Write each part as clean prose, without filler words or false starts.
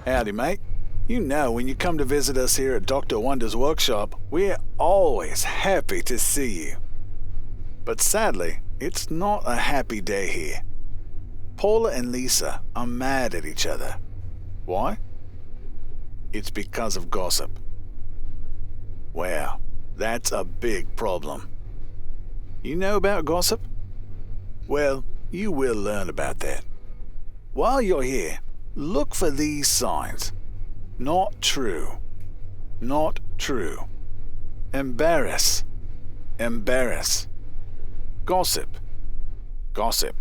Howdy, mate. You know, when you come to visit us here at Dr. Wonder's workshop, we're always happy to see you. But sadly, it's not a happy day here. Paula and Lisa are mad at each other. Why? It's because of gossip. Well, that's a big problem. You know about gossip? Well, you will learn about that. While you're here, look for these signs. Not true. Not true. Embarrass. Embarrass. Gossip. Gossip.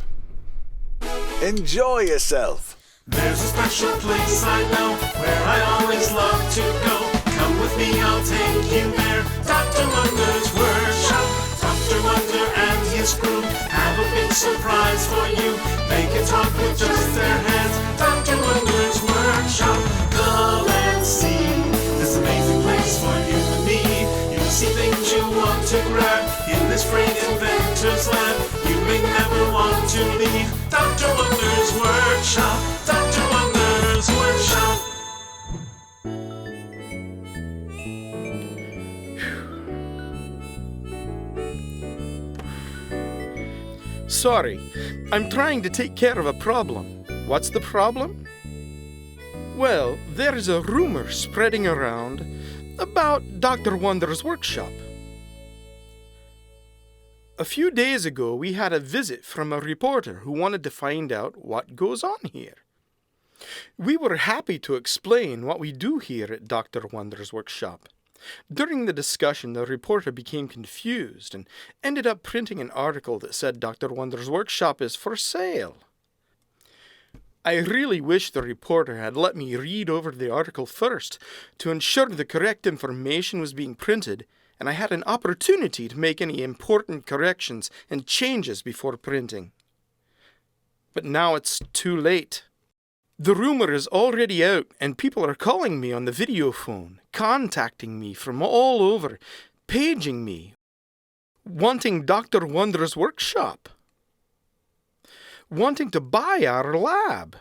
Enjoy yourself. There's a special place I know where I always love to go. Come with me, I'll take you there. Dr. Wonder's workshop. Dr. Wonder and his crew have a big surprise for you. They can talk with just their hands. Dr. Wonder's workshop. Come and see this amazing place for you and me. You'll see things you want to grab in this great inventor's lab. You may never want to leave. Dr. Wonder's workshop. Dr. Wonder's workshop. Sorry, I'm trying to take care of a problem. What's the problem? Well, there is a rumor spreading around about Dr. Wonder's workshop. A few days ago, we had a visit from a reporter who wanted to find out what goes on here. We were happy to explain what we do here at Dr. Wonder's workshop. During the discussion, the reporter became confused and ended up printing an article that said Dr. Wonder's workshop is for sale. I really wish the reporter had let me read over the article first to ensure the correct information was being printed and I had an opportunity to make any important corrections and changes before printing. But now it's too late. The rumor is already out, and people are calling me on the video phone, contacting me from all over, paging me, wanting Dr. Wonder's workshop, wanting to buy our lab.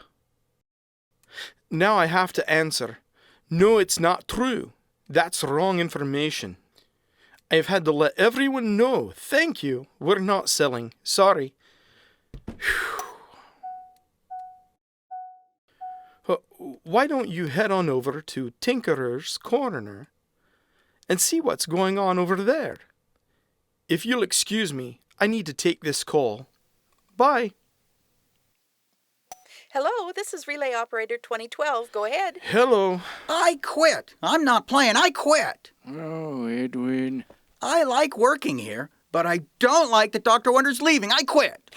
Now I have to answer, no, it's not true. That's wrong information. I've had to let everyone know. Thank you. We're not selling. Sorry. Why don't you head on over to Tinkerer's Corner and see what's going on over there? If you'll excuse me, I need to take this call. Bye. Hello, this is Relay Operator 2012. Go ahead. Hello. I quit. I'm not playing. I quit. Oh, Edwin. I like working here, but I don't like that Dr. Wonder's leaving. I quit.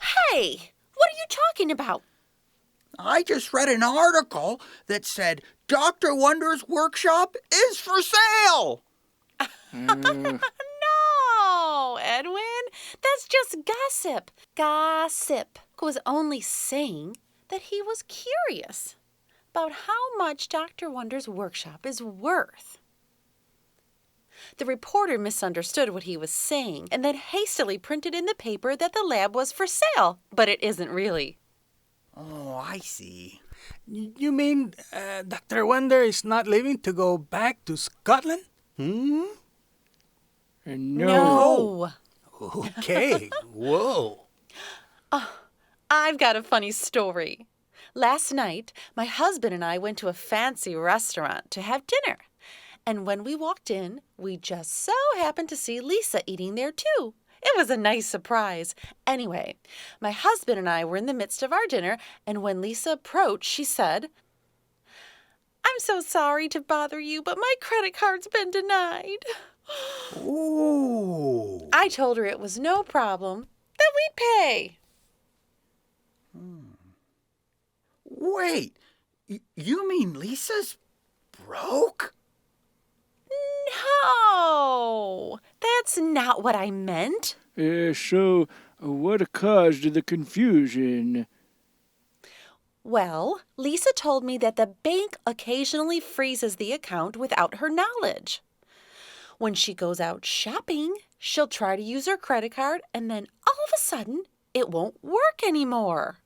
Hey, what are you talking about? I just read an article that said Dr. Wonder's workshop is for sale. No, Edwin. That's just gossip. Gossip was only saying that he was curious about how much Dr. Wonder's workshop is worth. The reporter misunderstood what he was saying and then hastily printed in the paper that the lab was for sale, but it isn't really. Oh, I see. You mean Dr. Wonder is not leaving to go back to Scotland? No. No. Okay. Whoa. I've got a funny story. Last night, my husband and I went to a fancy restaurant to have dinner. And when we walked in, we just so happened to see Lisa eating there too. It was a nice surprise. Anyway, my husband and I were in the midst of our dinner, and when Lisa approached, she said, "I'm so sorry to bother you, but my credit card's been denied." Ooh. I told her it was no problem, that we'd pay. Wait, you mean Lisa's broke? No, that's not what I meant. So, what caused the confusion? Well, Lisa told me that the bank occasionally freezes the account without her knowledge. When she goes out shopping, she'll try to use her credit card, and then all of a sudden, it won't work anymore.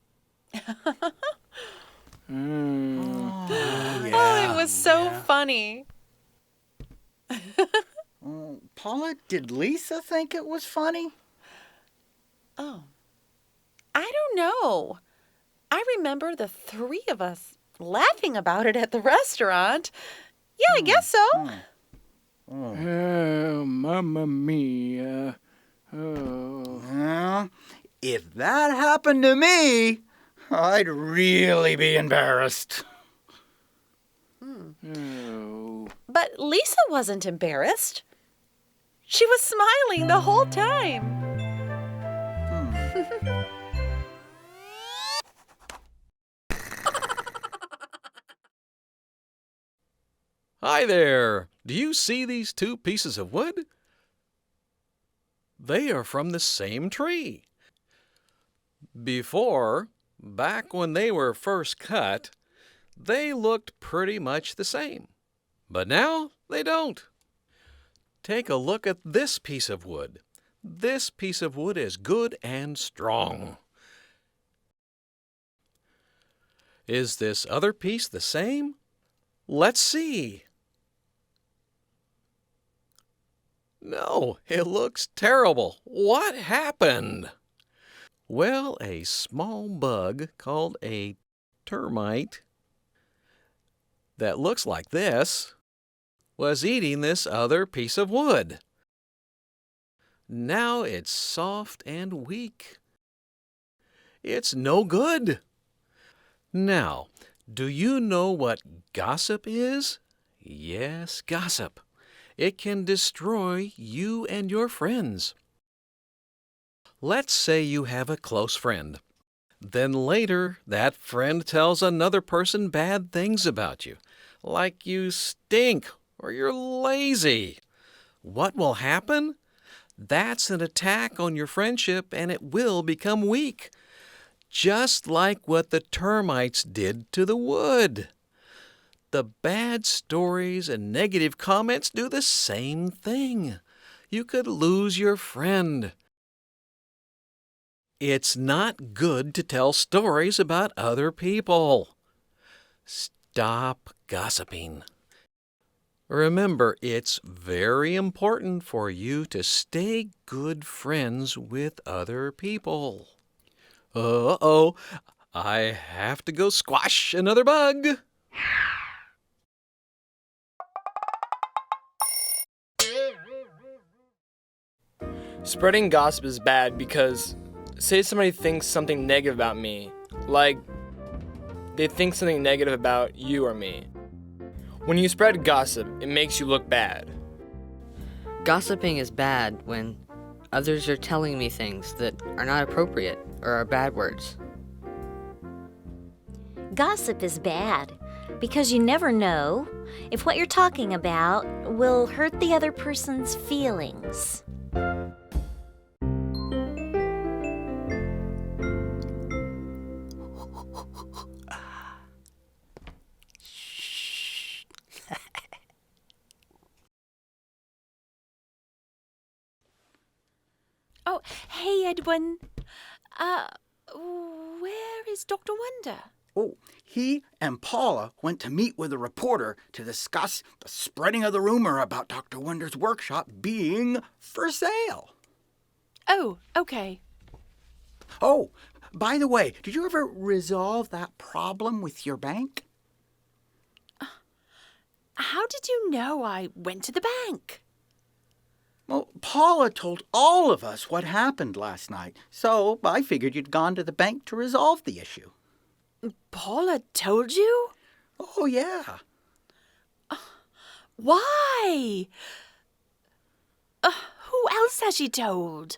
Oh, it was so funny. Paula, did Lisa think it was funny? Oh, I don't know. I remember the three of us laughing about it at the restaurant. Yeah, I guess so. Oh, Mamma Mia. Oh. Well, if that happened to me, I'd really be embarrassed. Oh. But Lisa wasn't embarrassed. She was smiling the whole time. Hi there! Do you see these two pieces of wood? They are from the same tree. Before, back when they were first cut, they looked pretty much the same. But now they don't. Take a look at this piece of wood. This piece of wood is good and strong. Is this other piece the same? Let's see. No, it looks terrible. What happened? Well, a small bug called a termite that looks like this was eating this other piece of wood. Now it's soft and weak. It's no good. Now, do you know what gossip is? Yes, gossip. It can destroy you and your friends. Let's say you have a close friend. Then later, that friend tells another person bad things about you, like you stink or you're lazy. What will happen? That's an attack on your friendship, and it will become weak, just like what the termites did to the wood. The bad stories and negative comments do the same thing. You could lose your friend. It's not good to tell stories about other people. Stop gossiping. Remember, it's very important for you to stay good friends with other people. Uh-oh, I have to go squash another bug. Spreading gossip is bad because, say somebody thinks something negative about me, like they think something negative about you or me. When you spread gossip, it makes you look bad. Gossiping is bad when others are telling me things that are not appropriate or are bad words. Gossip is bad because you never know if what you're talking about will hurt the other person's feelings. Oh, hey, Edwin. Where is Dr. Wonder? Oh, he and Paula went to meet with a reporter to discuss the spreading of the rumor about Dr. Wonder's workshop being for sale. Oh, okay. Oh, by the way, did you ever resolve that problem with your bank? How did you know I went to the bank? Well, Paula told all of us what happened last night, so I figured you'd gone to the bank to resolve the issue. Paula told you? Oh, yeah. Why? Who else has she told?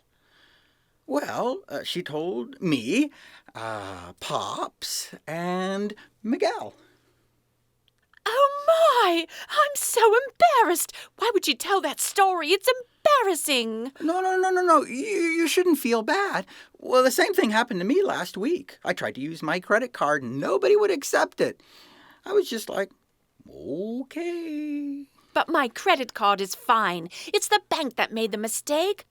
Well, she told me, Pops, and Miguel. Oh, my! I'm so embarrassed. Why would you tell that story? It's embarrassing. No. You shouldn't feel bad. Well, the same thing happened to me last week. I tried to use my credit card and nobody would accept it. I was just like, okay. But my credit card is fine. It's the bank that made the mistake.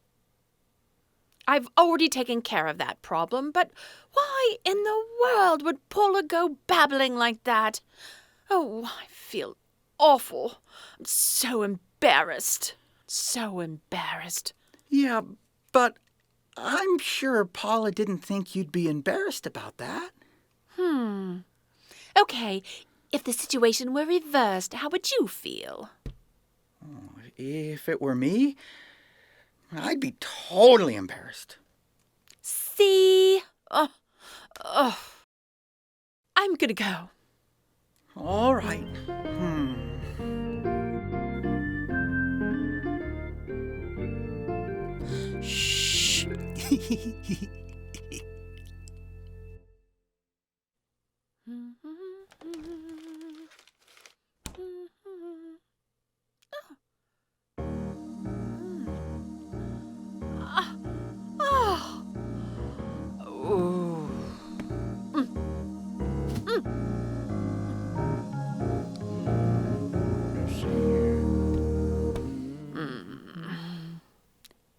I've already taken care of that problem, but why in the world would Paula go babbling like that? Oh, I feel awful. I'm so embarrassed. So embarrassed. Yeah, but I'm sure Paula didn't think you'd be embarrassed about that. Okay, if the situation were reversed, how would you feel? If it were me, I'd be totally embarrassed. See? I'm gonna go. All right. Shh.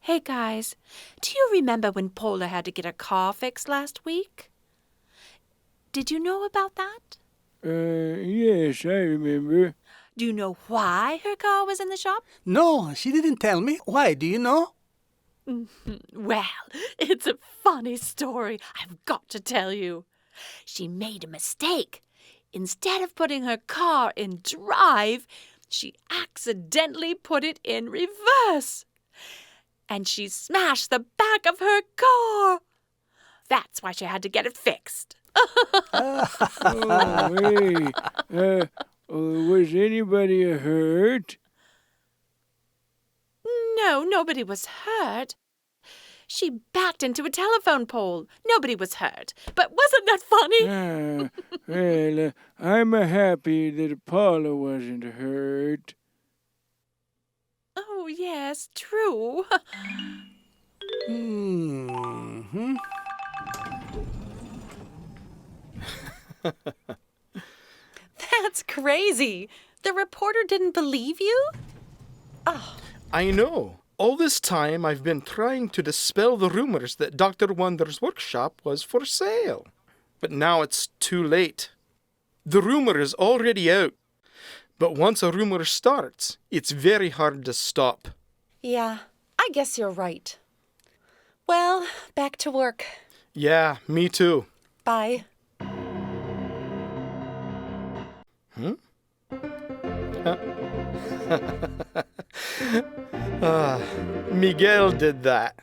Hey guys, do you remember when Paula had to get her car fixed last week? Did you know about that? Yes, I remember. Do you know why her car was in the shop? No, she didn't tell me. Why, do you know? Well, it's a funny story. I've got to tell you. She made a mistake. Instead of putting her car in drive, she accidentally put it in reverse. And she smashed the back of her car. That's why she had to get it fixed. Oh, hey. Was anybody hurt? No, nobody was hurt. She backed into a telephone pole. Nobody was hurt. But wasn't that funny? Well, I'm happy that Paula wasn't hurt. Oh, yes, true. That's crazy. The reporter didn't believe you? Oh. I know. All this time I've been trying to dispel the rumors that Dr. Wonder's workshop was for sale. But now it's too late. The rumor is already out. But once a rumor starts, it's very hard to stop. Yeah, I guess you're right. Well, back to work. Yeah, me too. Bye. Miguel did that.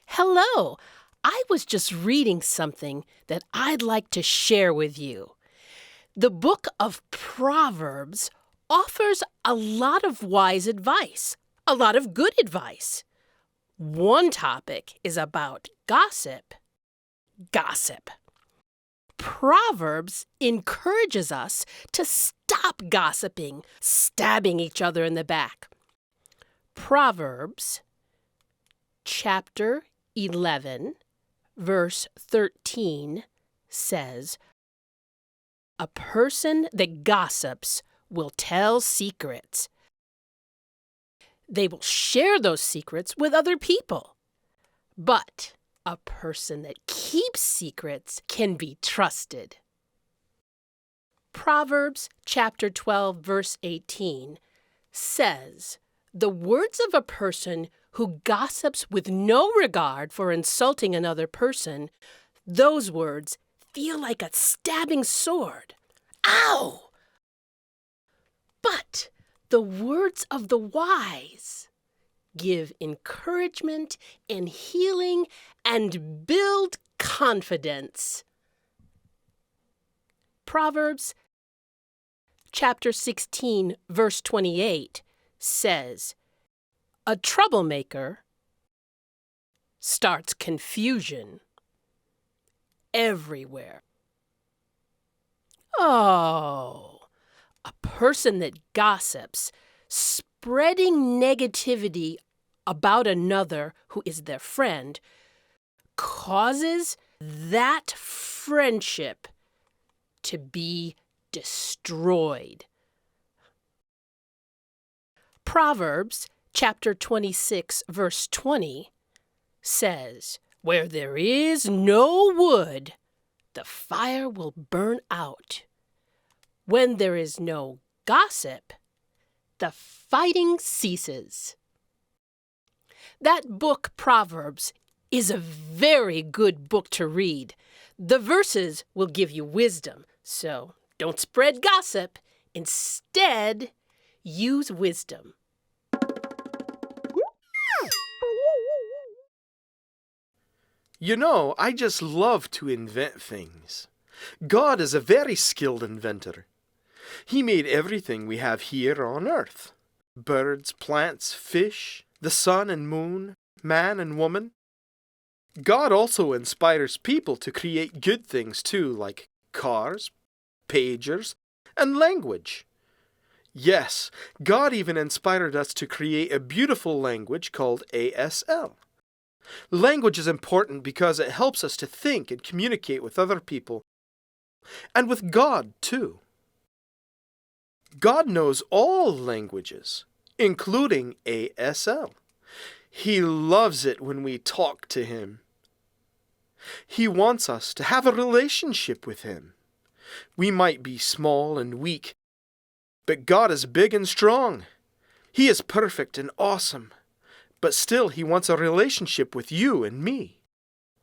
Hello. I was just reading something that I'd like to share with you. The book of Proverbs offers a lot of wise advice, a lot of good advice. One topic is about gossip. Gossip. Proverbs encourages us to stop gossiping, stabbing each other in the back. Proverbs chapter 11, verse 13 says, "A person that gossips will tell secrets. They will share those secrets with other people. But a person that keeps secrets can be trusted." Proverbs chapter 12, verse 18 says, "The words of a person who gossips with no regard for insulting another person, those words feel like a stabbing sword. Ow! But the words of the wise give encouragement and healing and build confidence." Proverbs chapter 16, verse 28 says, "A troublemaker starts confusion everywhere." Oh, a person that gossips, spreading negativity about another who is their friend, causes that friendship to be destroyed. Proverbs chapter 26, verse 20 says, "Where there is no wood, the fire will burn out. When there is no gossip, the fighting ceases." That book, Proverbs, is a very good book to read. The verses will give you wisdom, so don't spread gossip. Instead, use wisdom. You know, I just love to invent things. God is a very skilled inventor. He made everything we have here on earth. Birds, plants, fish, the sun and moon, man and woman. God also inspires people to create good things too, like cars, pagers, and language. Yes, God even inspired us to create a beautiful language called ASL. Language is important because it helps us to think and communicate with other people, and with God too. God knows all languages, including ASL. He loves it when we talk to Him. He wants us to have a relationship with Him. We might be small and weak, but God is big and strong. He is perfect and awesome, but still He wants a relationship with you and me.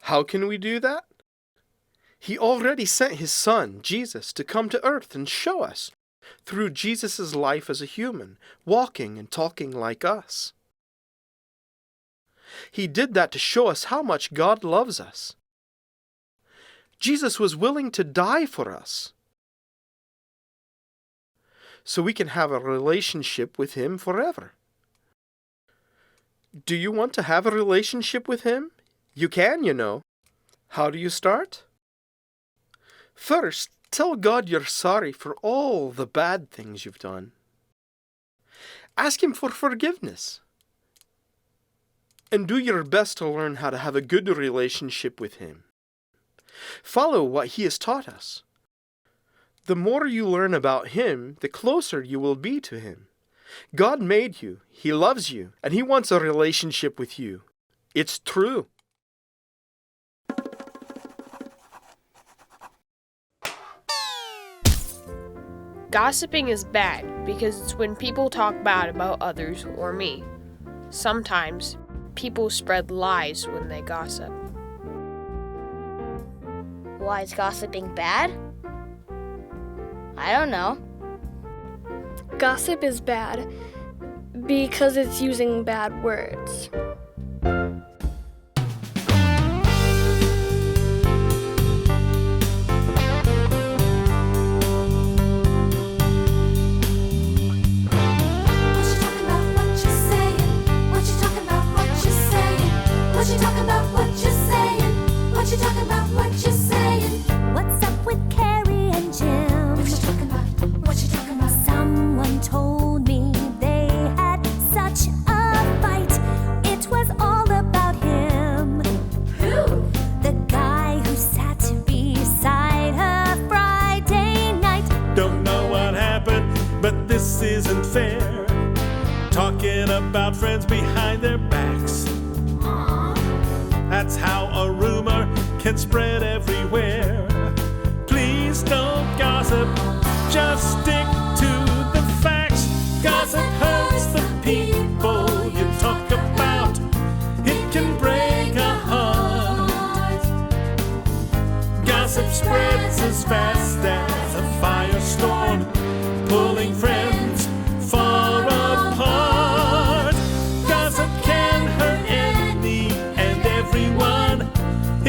How can we do that? He already sent His Son, Jesus, to come to earth and show us through Jesus' life as a human, walking and talking like us. He did that to show us how much God loves us. Jesus was willing to die for us, so we can have a relationship with Him forever. Do you want to have a relationship with Him? You can, you know. How do you start? First, tell God you're sorry for all the bad things you've done. Ask Him for forgiveness. And do your best to learn how to have a good relationship with Him. Follow what He has taught us. The more you learn about Him, the closer you will be to Him. God made you, He loves you, and He wants a relationship with you. It's true. Gossiping is bad because it's when people talk bad about others or me. Sometimes people spread lies when they gossip. Why is gossiping bad? I don't know. Gossip is bad because it's using bad words. About friends behind their backs. That's how a rumor can spread everywhere. Please don't gossip, just stick to the facts. Gossip hurts the people you talk about. It can break a heart. Gossip spreads as fast as a firestorm, pulling friends far apart.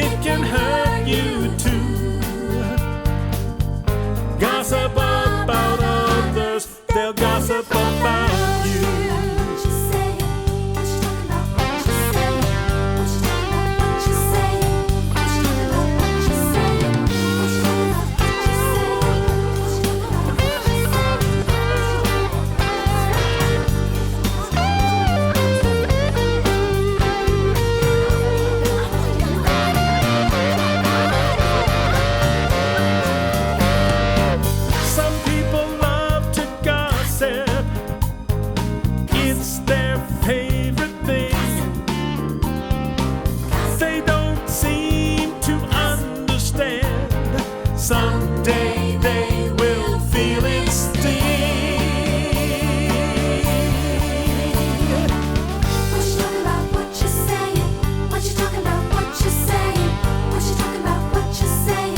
It can hurt you too. Gossip about others, they'll gossip about you. favorite thing. They don't seem to understand. Someday they will feel its sting. What you talking about? What you saying? What you talking about? What you saying? What you talking about? What you saying?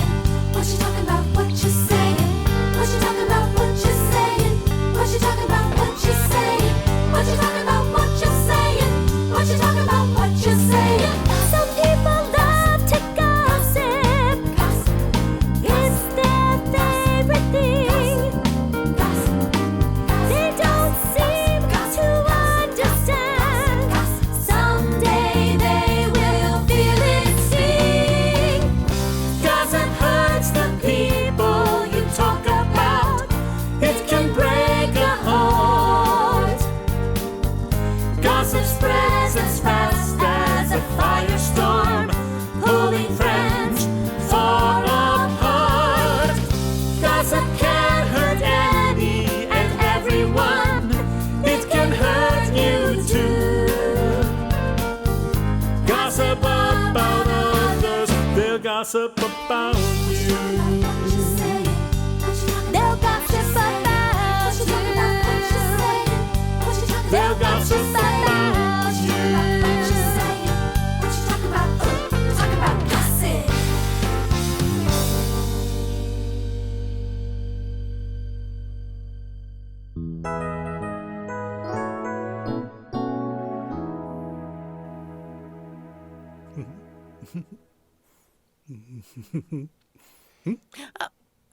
What you talking about? What you saying? What you talking about? What you saying? What you talking about? What you saying? What you talking about? What you saying? What you talking about? What you saying? Some people love to gossip. It's their favorite thing. They don't seem to understand. Someday they will feel it sting. Gossip hurts the people you talk about. It can break a heart. Gossip spreads as fast as a firestorm, pulling friends far apart. Gossip can hurt any and everyone. It can hurt you too. Gossip about others, they'll gossip about you. They'll gossip about you. They'll gossip about you. What you talking about? Talk about gossip.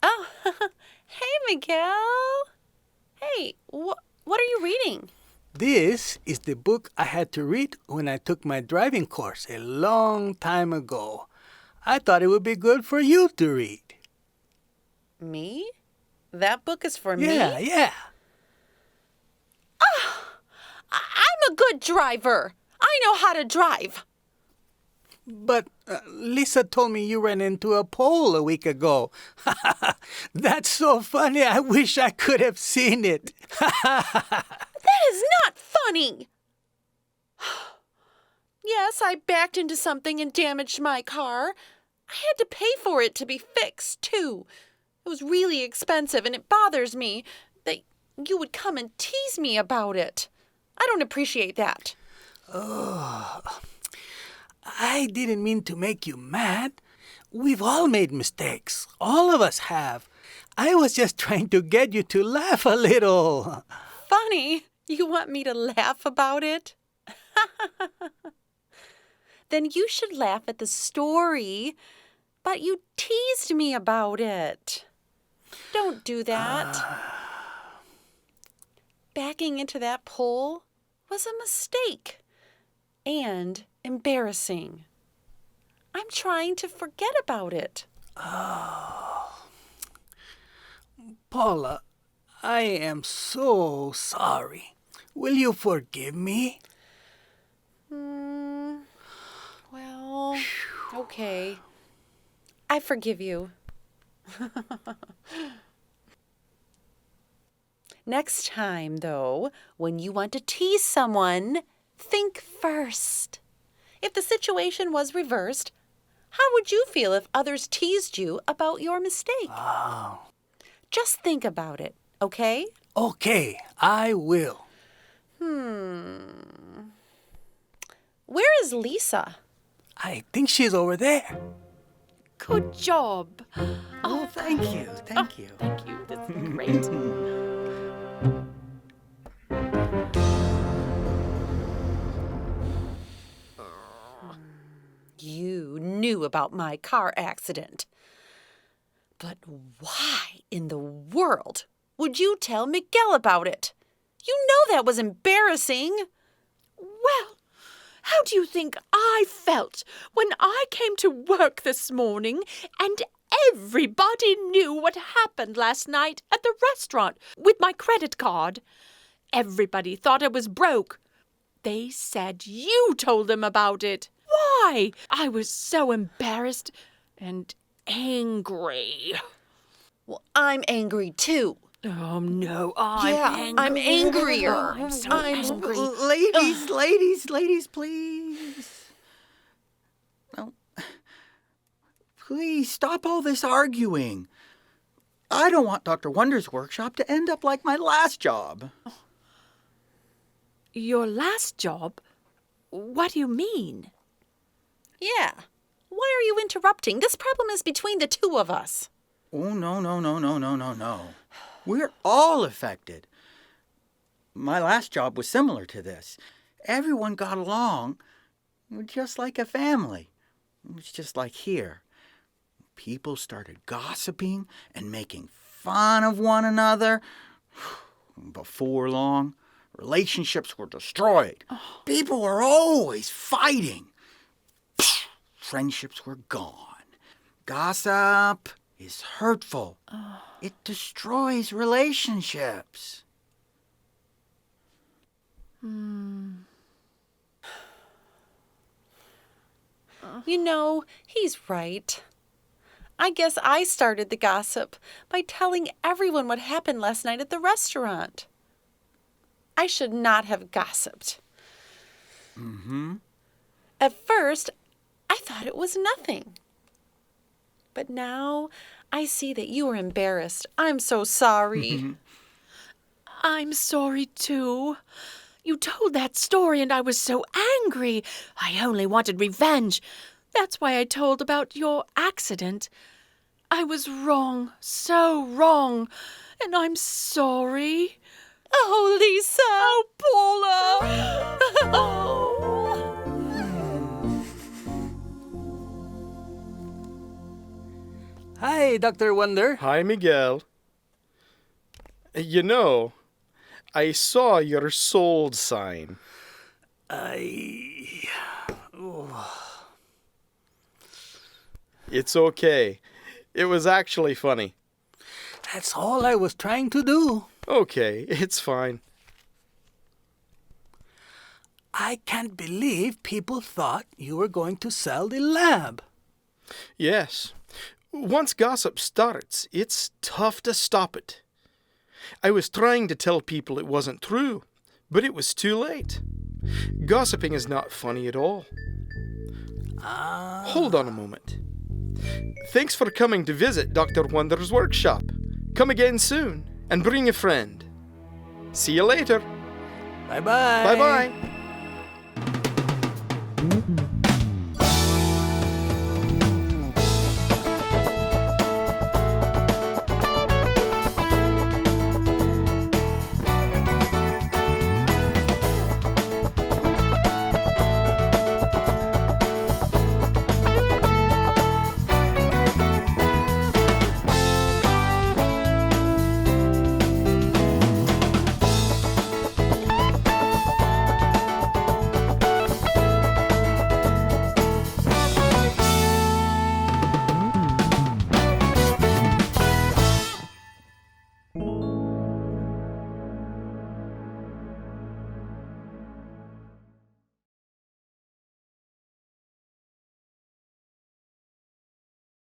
Oh, hey, Miguel. Hey, what are you reading? This is the book I had to read when I took my driving course a long time ago. I thought it would be good for you to read. Me? That book is for me? Yeah. I'm a good driver. I know how to drive. But Lisa told me you ran into a pole a week ago. That's so funny. I wish I could have seen it. That is not funny. Yes, I backed into something and damaged my car. I had to pay for it to be fixed, too. It was really expensive, and it bothers me that you would come and tease me about it. I don't appreciate that. Oh, I didn't mean to make you mad. We've all made mistakes. All of us have. I was just trying to get you to laugh a little. Funny? You want me to laugh about it? Then you should laugh at the story. But you teased me about it. Don't do that. Backing into that pole was a mistake. And embarrassing. I'm trying to forget about it. Oh. Paula, I am so sorry. Will you forgive me? Well, okay. I forgive you. Next time, though, when you want to tease someone, think first. If the situation was reversed, how would you feel if others teased you about your mistake? Oh. Just think about it, okay? Okay, I will. Where is Lisa? I think she's over there. Good job. Oh, thank you. Thank you. Thank you. That's great. You knew about my car accident. But why in the world would you tell Miguel about it? You know that was embarrassing. Well, how do you think I felt when I came to work this morning and everybody knew what happened last night at the restaurant with my credit card? Everybody thought I was broke. They said you told them about it. Why? I was so embarrassed and angry. Well, I'm angry too. Oh, no, I'm angrier. I'm so angry. Ladies, please. No. Please stop all this arguing. I don't want Dr. Wonder's workshop to end up like my last job. Your last job? What do you mean? Yeah. Why are you interrupting? This problem is between the two of us. Oh, no. We're all affected. My last job was similar to this. Everyone got along just like a family. It was just like here. People started gossiping and making fun of one another. Before long, relationships were destroyed. People were always fighting. Friendships were gone. Gossip is hurtful. It destroys relationships. You know, he's right. I guess I started the gossip by telling everyone what happened last night at the restaurant. I should not have gossiped. At first, I thought it was nothing. But now I see that you were embarrassed. I'm so sorry. I'm sorry, too. You told that story and I was so angry. I only wanted revenge. That's why I told about your accident. I was wrong, so wrong, and I'm sorry. Oh, Lisa! Oh, Paula! Oh. Hi, Dr. Wonder. Hi, Miguel. You know, I saw your sold sign. It's okay. It was actually funny. That's all I was trying to do. Okay, it's fine. I can't believe people thought you were going to sell the lab. Yes. Once gossip starts, it's tough to stop it. I was trying to tell people it wasn't true, but it was too late. Gossiping is not funny at all. Hold on a moment. Thanks for coming to visit Dr. Wonder's workshop. Come again soon and bring a friend. See you later. Bye-bye. Bye-bye.